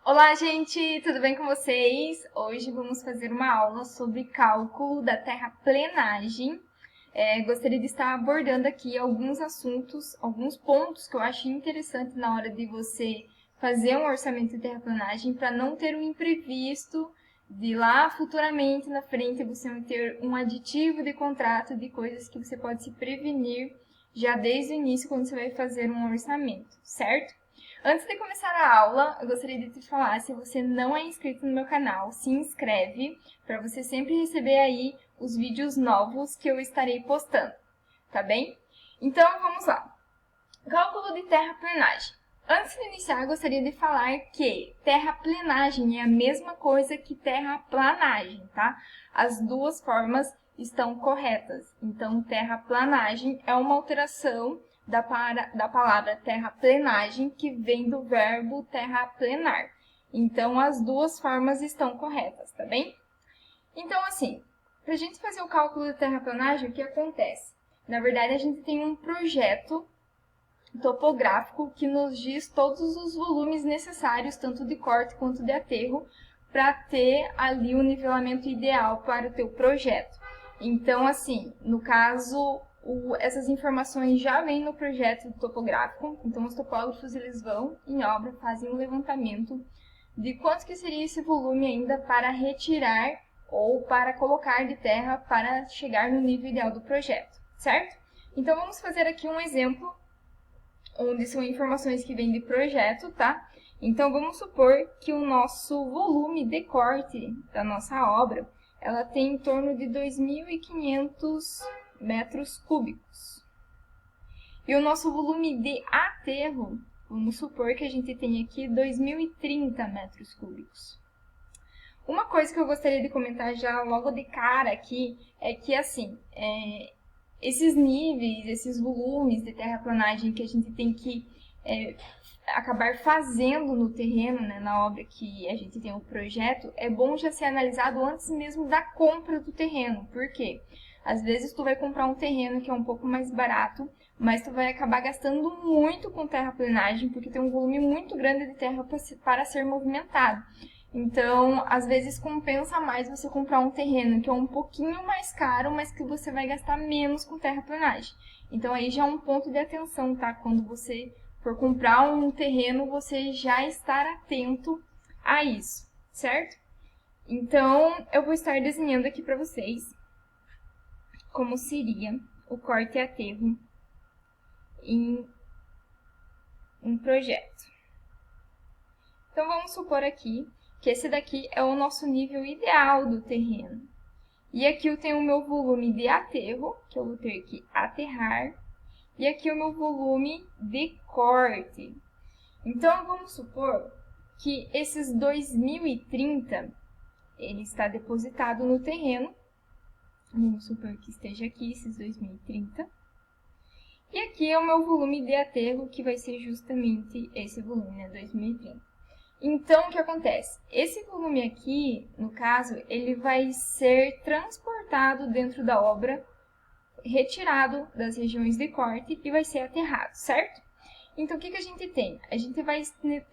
Olá, gente! Tudo bem com vocês? Hoje vamos fazer uma aula sobre cálculo da terraplenagem. Gostaria de estar abordando aqui alguns assuntos, alguns pontos que eu acho interessante na hora de você fazer um orçamento de terraplenagem para não ter um imprevisto de lá futuramente, na frente, você não ter um aditivo de contrato de coisas que você pode se prevenir já desde o início quando você vai fazer um orçamento, certo? Antes de começar a aula, eu gostaria de te falar, se você não é inscrito no meu canal, se inscreve para você sempre receber aí os vídeos novos que eu estarei postando, tá bem? Então, vamos lá. Cálculo de terraplenagem. Antes de iniciar, eu gostaria de falar que terraplenagem é a mesma coisa que terraplanagem, tá? As duas formas estão corretas. Então, terraplanagem é uma alteração da palavra terraplenagem, que vem do verbo terraplenar. Então, as duas formas estão corretas, tá bem? Então, assim, para a gente fazer o cálculo de terraplenagem, o que acontece? Na verdade, a gente tem um projeto topográfico que nos diz todos os volumes necessários, tanto de corte quanto de aterro, para ter ali o nivelamento ideal para o teu projeto. Então, assim, no caso, essas informações já vêm no projeto topográfico, então os topógrafos eles vão em obra, fazem um levantamento de quanto que seria esse volume ainda para retirar ou para colocar de terra para chegar no nível ideal do projeto, certo? Então, vamos fazer aqui um exemplo onde são informações que vêm de projeto, tá? Então, vamos supor que o nosso volume de corte da nossa obra, ela tem em torno de 2.500 metros cúbicos. E o nosso volume de aterro, vamos supor que a gente tem aqui 2.030 metros cúbicos. Uma coisa que eu gostaria de comentar já logo de cara aqui é que, assim, esses níveis, esses volumes de terraplanagem que a gente tem que acabar fazendo no terreno, né, na obra que a gente tem um projeto, é bom já ser analisado antes mesmo da compra do terreno. Por quê? Às vezes tu vai comprar um terreno que é um pouco mais barato, mas tu vai acabar gastando muito com terraplenagem, porque tem um volume muito grande de terra para ser movimentado. Então, às vezes compensa mais você comprar um terreno que é um pouquinho mais caro, mas que você vai gastar menos com terraplenagem. Então, aí já é um ponto de atenção, tá? Quando você for comprar um terreno, você já estar atento a isso, certo? Então, eu vou estar desenhando aqui para vocês como seria o corte e aterro em um projeto. Então, vamos supor aqui que esse daqui é o nosso nível ideal do terreno. E aqui eu tenho o meu volume de aterro, que eu vou ter que aterrar, e aqui o meu volume de corte. Então, vamos supor que esses 2.030, ele está depositado no terreno. Vamos supor que esteja aqui esses 2.030. E aqui é o meu volume de aterro, que vai ser justamente esse volume, né, 2.030. Então, o que acontece? Esse volume aqui, no caso, ele vai ser transportado dentro da obra, retirado das regiões de corte e vai ser aterrado, certo? Então, o que a gente tem? A gente vai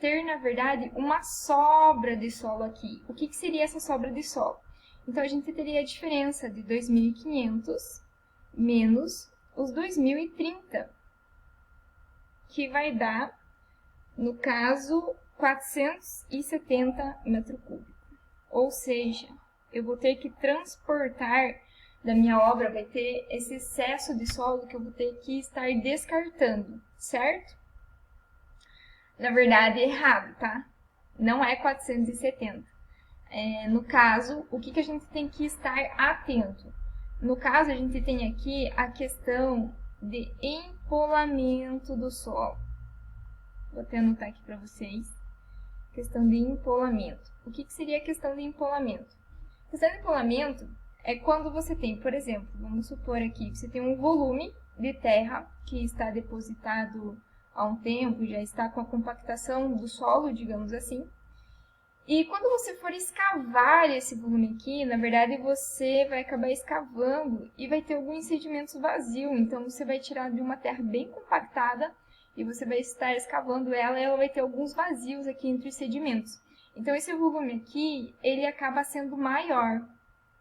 ter, na verdade, uma sobra de solo aqui. O que seria essa sobra de solo? Então, a gente teria a diferença de 2.500 menos os 2.030, que vai dar, no caso, 470 metros cúbicos. Ou seja, eu vou ter que transportar da minha obra, vai ter esse excesso de solo que eu vou ter que estar descartando, certo? Na verdade, errado, tá? Não é 470. No caso, o que a gente tem que estar atento? No caso, a gente tem aqui a questão de empolamento do solo. Vou até anotar aqui para vocês. Questão de empolamento. O que seria a questão de empolamento? A questão de empolamento é quando você tem, por exemplo, vamos supor aqui, você tem um volume de terra que está depositado há um tempo, já está com a compactação do solo, digamos assim. E quando você for escavar esse volume aqui, na verdade você vai acabar escavando e vai ter alguns sedimentos vazios. Então você vai tirar de uma terra bem compactada e você vai estar escavando ela e ela vai ter alguns vazios aqui entre os sedimentos. Então, esse volume aqui, ele acaba sendo maior.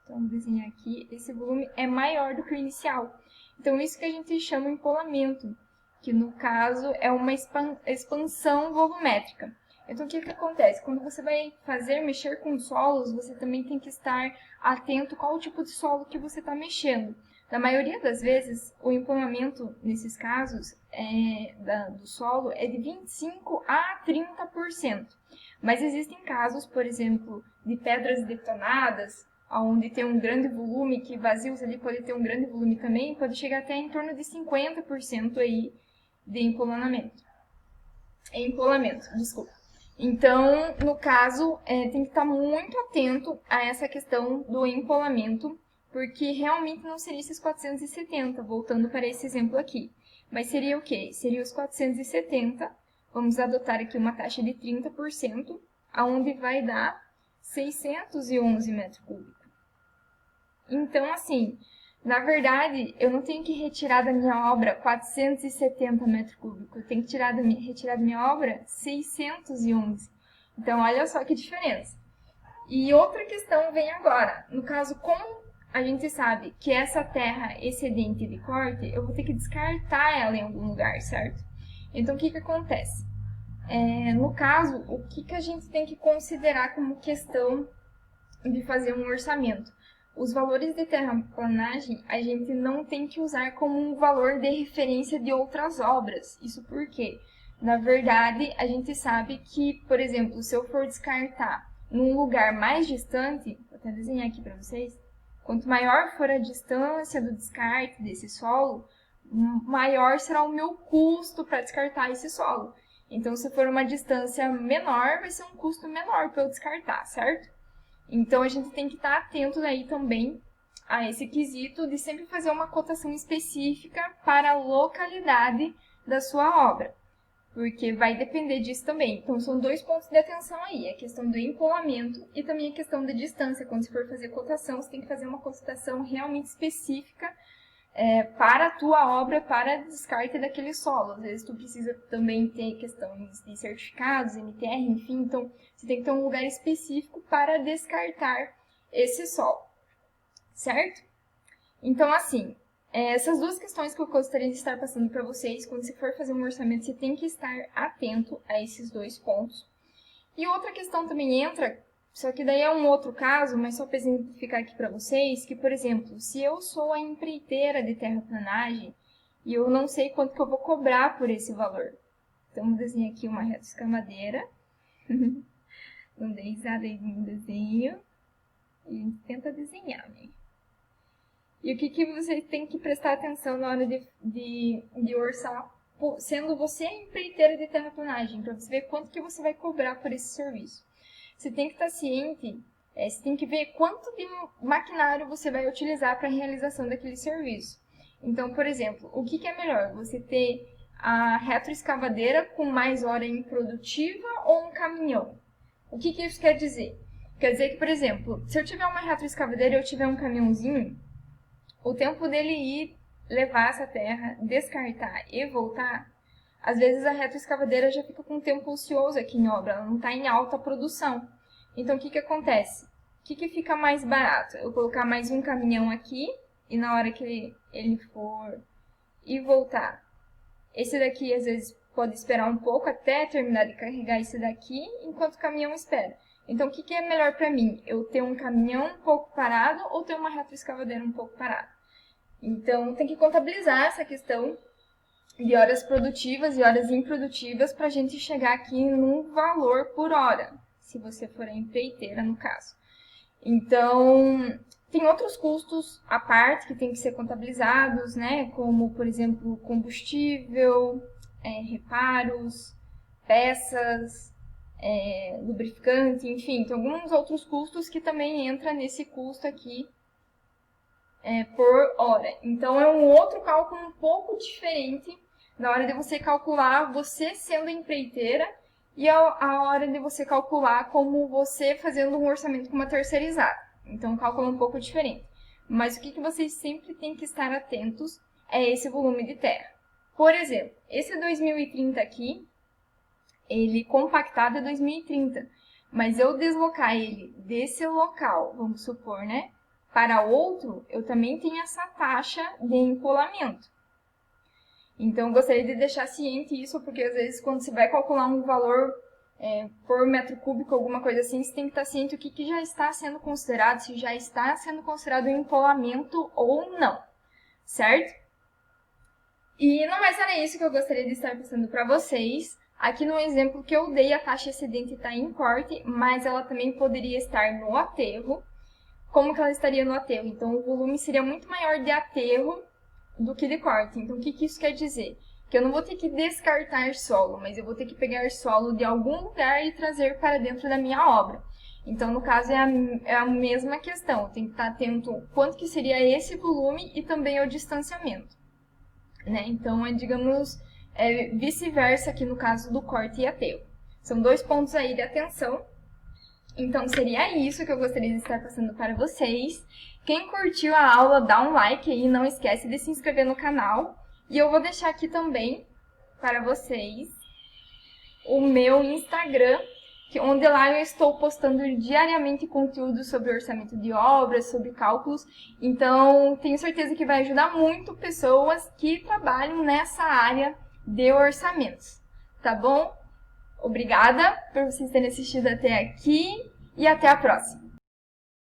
Então, vou desenhar aqui, esse volume é maior do que o inicial. Então, isso que a gente chama de empolamento, que no caso é uma expansão volumétrica. Então, o que acontece? Quando você vai mexer com solos, você também tem que estar atento qual o tipo de solo que você está mexendo. Na maioria das vezes, o empolamento, nesses casos, do solo é de 25% a 30%. Mas existem casos, por exemplo, de pedras detonadas, onde tem um grande volume, que vazios ali pode ter um grande volume também, pode chegar até em torno de 50% aí de empolamento. Desculpa. Então, no caso, tem que estar muito atento a essa questão do empolamento, porque realmente não seria esses 470, voltando para esse exemplo aqui. Mas seria o quê? Seria os 470, vamos adotar aqui uma taxa de 30%, aonde vai dar 611 metros cúbicos. Então, assim, na verdade, eu não tenho que retirar da minha obra 470 metros cúbicos, eu tenho que retirar da minha obra 611. Então, olha só que diferença. E outra questão vem agora. No caso, como a gente sabe que essa terra excedente de corte, eu vou ter que descartar ela em algum lugar, certo? Então, o que acontece? No caso, o que a gente tem que considerar como questão de fazer um orçamento? Os valores de terraplanagem a gente não tem que usar como um valor de referência de outras obras. Isso porque, na verdade, a gente sabe que, por exemplo, se eu for descartar num lugar mais distante, vou até desenhar aqui para vocês, quanto maior for a distância do descarte desse solo, maior será o meu custo para descartar esse solo. Então, se for uma distância menor, vai ser um custo menor para eu descartar, certo? Então, a gente tem que estar atento aí também a esse quesito de sempre fazer uma cotação específica para a localidade da sua obra, porque vai depender disso também. Então, são dois pontos de atenção aí, a questão do empolamento e também a questão da distância. Quando você for fazer cotação, você tem que fazer uma cotação realmente específica para a tua obra, para descarte daquele solo. Às vezes tu precisa também ter questões de certificados, MTR, enfim, então você tem que ter um lugar específico para descartar esse solo, certo? Então, assim, essas duas questões que eu gostaria de estar passando para vocês, quando você for fazer um orçamento, você tem que estar atento a esses dois pontos. E outra questão também entra, só que daí é um outro caso, mas só para exemplificar aqui para vocês, que, por exemplo, se eu sou a empreiteira de terraplanagem e eu não sei quanto que eu vou cobrar por esse valor. Então, vou desenhar aqui uma retroescavadeira. Não dei risada aí no desenho. E a gente tenta desenhar, né? E o que você tem que prestar atenção na hora de orçar, sendo você a empreiteira de terraplanagem, para você ver quanto que você vai cobrar por esse serviço. Você tem que estar ciente, você tem que ver quanto de maquinário você vai utilizar para a realização daquele serviço. Então, por exemplo, o que é melhor? Você ter a retroescavadeira com mais hora improdutiva ou um caminhão? O que isso quer dizer? Quer dizer que, por exemplo, se eu tiver uma retroescavadeira e eu tiver um caminhãozinho, o tempo dele ir levar essa terra, descartar e voltar, às vezes a retroescavadeira já fica com um tempo ocioso aqui em obra, ela não está em alta produção. Então, o que acontece? O que fica mais barato? Eu colocar mais um caminhão aqui, e na hora que ele for e voltar, esse daqui às vezes pode esperar um pouco até terminar de carregar esse daqui, enquanto o caminhão espera. Então, o que é melhor para mim? Eu ter um caminhão um pouco parado ou ter uma retroescavadeira um pouco parada? Então, tem que contabilizar essa questão de horas produtivas e horas improdutivas para a gente chegar aqui num valor por hora, se você for a empreiteira, no caso. Então, tem outros custos à parte que tem que ser contabilizados, né? Como, por exemplo, combustível, reparos, peças, lubrificante, enfim, tem alguns outros custos que também entram nesse custo aqui por hora. Então, é um outro cálculo um pouco diferente na hora de você calcular você sendo empreiteira e a hora de você calcular como você fazendo um orçamento com uma terceirizada. Então, o cálculo é um pouco diferente. Mas o que vocês sempre têm que estar atentos é esse volume de terra. Por exemplo, esse 2030 aqui, ele compactado é 2030. mas eu deslocar ele desse local, vamos supor, né, para outro, eu também tenho essa taxa de empolamento. Então, eu gostaria de deixar ciente isso, porque às vezes quando você vai calcular um valor por metro cúbico, alguma coisa assim, você tem que estar ciente o que já está sendo considerado, se já está sendo considerado um empolamento ou não, certo? E não mais era isso que eu gostaria de estar passando para vocês. Aqui no exemplo que eu dei, a taxa excedente está em corte, mas ela também poderia estar no aterro. Como que ela estaria no aterro? Então, o volume seria muito maior de aterro do que de corte. Então, o que isso quer dizer? Que eu não vou ter que descartar solo, mas eu vou ter que pegar solo de algum lugar e trazer para dentro da minha obra. Então, no caso, é a mesma questão. Eu tenho que estar atento quanto que seria esse volume e também o distanciamento, né? Então, digamos, vice-versa aqui no caso do corte e aterro. São 2 pontos aí de atenção. Então, seria isso que eu gostaria de estar passando para vocês. Quem curtiu a aula, dá um like aí, não esquece de se inscrever no canal. E eu vou deixar aqui também para vocês o meu Instagram, onde lá eu estou postando diariamente conteúdo sobre orçamento de obras, sobre cálculos. Então, tenho certeza que vai ajudar muito pessoas que trabalham nessa área de orçamentos, tá bom? Obrigada por vocês terem assistido até aqui e até a próxima!